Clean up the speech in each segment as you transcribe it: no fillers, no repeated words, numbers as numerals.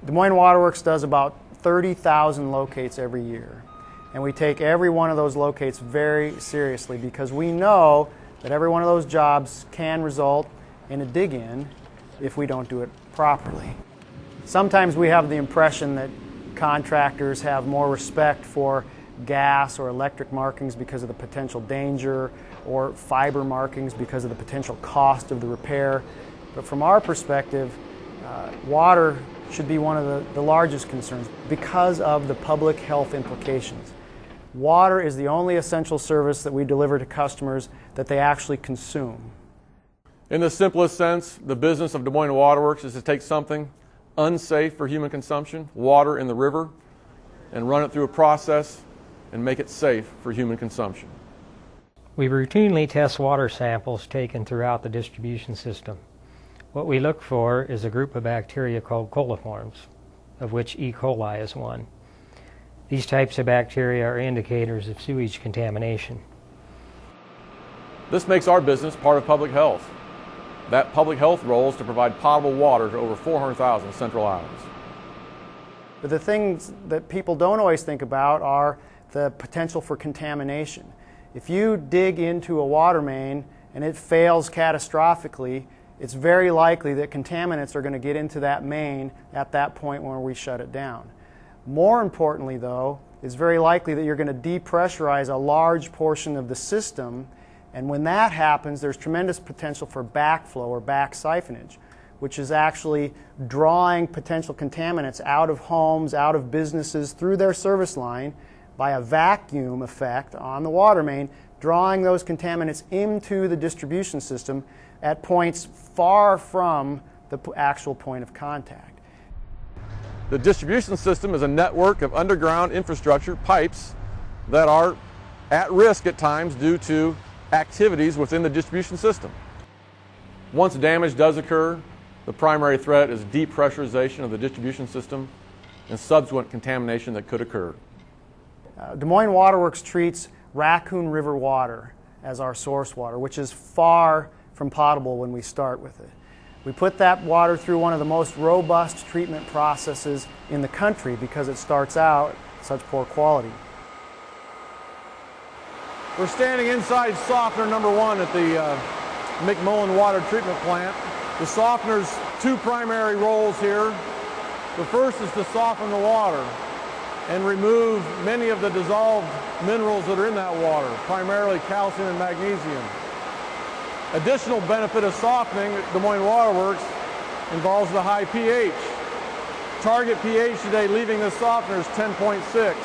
Des Moines Waterworks does about 30,000 locates every year. And we take every one of those locates very seriously because we know that every one of those jobs can result in a dig-in if we don't do it properly. Sometimes we have the impression that contractors have more respect for gas or electric markings because of the potential danger, or fiber markings because of the potential cost of the repair. But from our perspective, water should be one of the largest concerns because of the public health implications. Water is the only essential service that we deliver to customers that they actually consume. In the simplest sense, the business of Des Moines Waterworks is to take something unsafe for human consumption, water in the river, and run it through a process and make it safe for human consumption. We routinely test water samples taken throughout the distribution system. What we look for is a group of bacteria called coliforms, of which E. coli is one. These types of bacteria are indicators of sewage contamination. This makes our business part of public health. That public health role is to provide potable water to over 400,000 Central Islands. But the things that people don't always think about are the potential for contamination. If you dig into a water main and it fails catastrophically, it's very likely that contaminants are going to get into that main at that point when we shut it down. More importantly, though, it's very likely that you're going to depressurize a large portion of the system, and when that happens, there's tremendous potential for backflow or back siphonage, which is actually drawing potential contaminants out of homes, out of businesses, through their service line by a vacuum effect on the water main, drawing those contaminants into the distribution system at points far from the actual point of contact. The distribution system is a network of underground infrastructure pipes that are at risk at times due to activities within the distribution system. Once damage does occur, the primary threat is depressurization of the distribution system and subsequent contamination that could occur. Des Moines Waterworks treats Raccoon River water as our source water, which is far from potable when we start with it. We put that water through one of the most robust treatment processes in the country because it starts out such poor quality. We're standing inside softener number 1 at the McMullen Water Treatment Plant. The softener's two primary roles here. The first is to soften the water and remove many of the dissolved minerals that are in that water, primarily calcium and magnesium. Additional benefit of softening at Des Moines Waterworks involves the high pH. Target pH today leaving this softener is 10.6.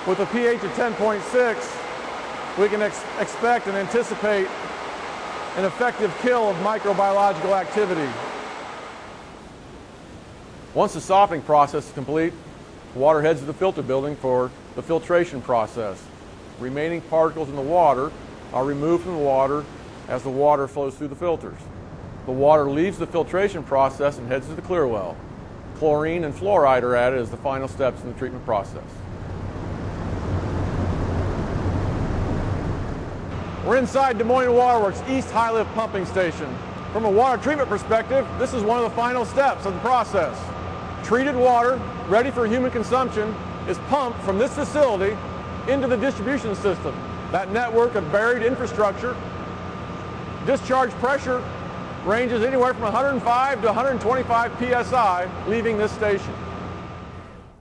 With a pH of 10.6, we can expect and anticipate an effective kill of microbiological activity. Once the softening process is complete, water heads to the filter building for the filtration process. Remaining particles in the water are removed from the water as the water flows through the filters. The water leaves the filtration process and heads to the clear well. Chlorine and fluoride are added as the final steps in the treatment process. We're inside Des Moines Waterworks East High Lift Pumping Station. From a water treatment perspective, this is one of the final steps of the process. Treated water, ready for human consumption, is pumped from this facility into the distribution system. That network of buried infrastructure. Discharge pressure ranges anywhere from 105 to 125 psi leaving this station.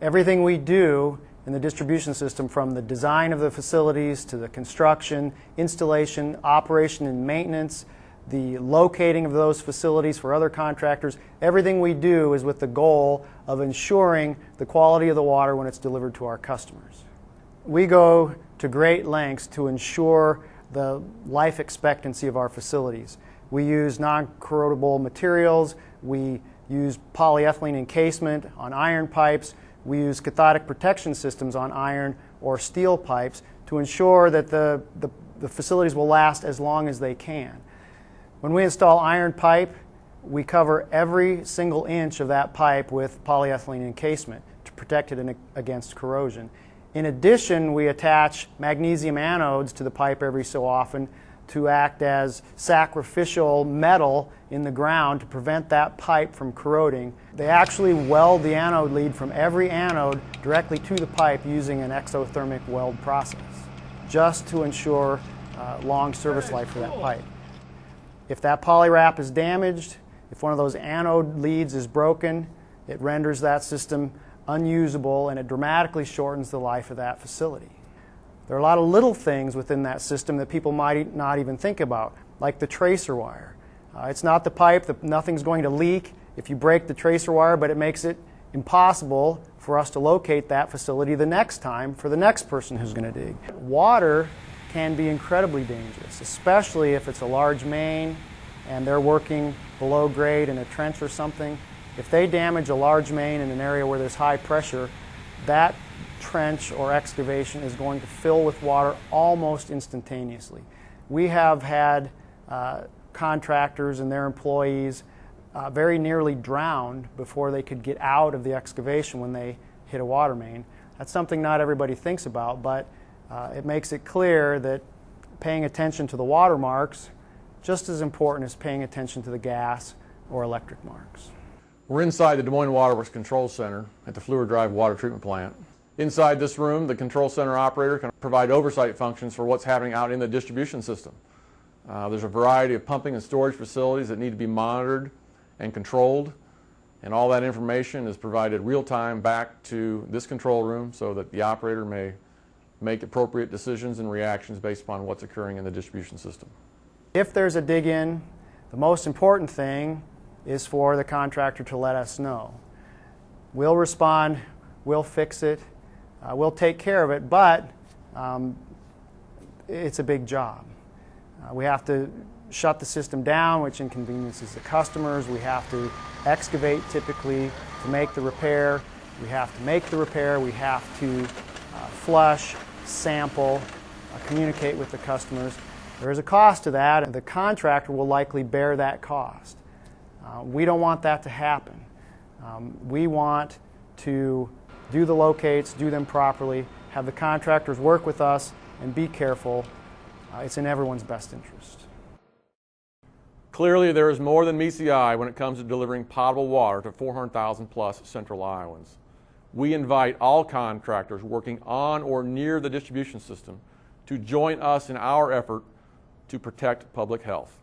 Everything we do in the distribution system, from the design of the facilities to the construction, installation, operation and maintenance, the locating of those facilities for other contractors, everything we do is with the goal of ensuring the quality of the water when it's delivered to our customers. We go to great lengths to ensure the life expectancy of our facilities. We use non-corrodable materials, we use polyethylene encasement on iron pipes, we use cathodic protection systems on iron or steel pipes to ensure that the facilities will last as long as they can. When we install iron pipe, we cover every single inch of that pipe with polyethylene encasement to protect it against corrosion. In addition, we attach magnesium anodes to the pipe every so often to act as sacrificial metal in the ground to prevent that pipe from corroding. They actually weld the anode lead from every anode directly to the pipe using an exothermic weld process, just to ensure long service life for that pipe. If that polywrap is damaged, if one of those anode leads is broken, it renders that system unusable and it dramatically shortens the life of that facility. There are a lot of little things within that system that people might not even think about, like the tracer wire. It's not the pipe, nothing's going to leak if you break the tracer wire, but it makes it impossible for us to locate that facility the next time for the next person who's going to dig. Water can be incredibly dangerous, especially if it's a large main and they're working below grade in a trench or something. If they damage a large main in an area where there's high pressure, that trench or excavation is going to fill with water almost instantaneously. We have had contractors and their employees very nearly drowned before they could get out of the excavation when they hit a water main. That's something not everybody thinks about, but it makes it clear that paying attention to the water marks just as important as paying attention to the gas or electric marks. We're inside the Des Moines Waterworks Control Center at the Fluor Drive Water Treatment Plant. Inside this room, the control center operator can provide oversight functions for what's happening out in the distribution system. There's a variety of pumping and storage facilities that need to be monitored and controlled, and all that information is provided real-time back to this control room so that the operator may make appropriate decisions and reactions based upon what's occurring in the distribution system. If there's a dig-in, the most important thing is for the contractor to let us know. We'll respond, we'll fix it, we'll take care of it, but it's a big job. We have to shut the system down, which inconveniences the customers. We have to excavate typically to make the repair. We have to make the repair. We have to flush, sample, communicate with the customers. There is a cost to that, and the contractor will likely bear that cost. We don't want that to happen. We want to do the locates, do them properly, have the contractors work with us, and be careful. It's in everyone's best interest. Clearly, there is more than meets the eye when it comes to delivering potable water to 400,000 plus Central Iowans. We invite all contractors working on or near the distribution system to join us in our effort to protect public health.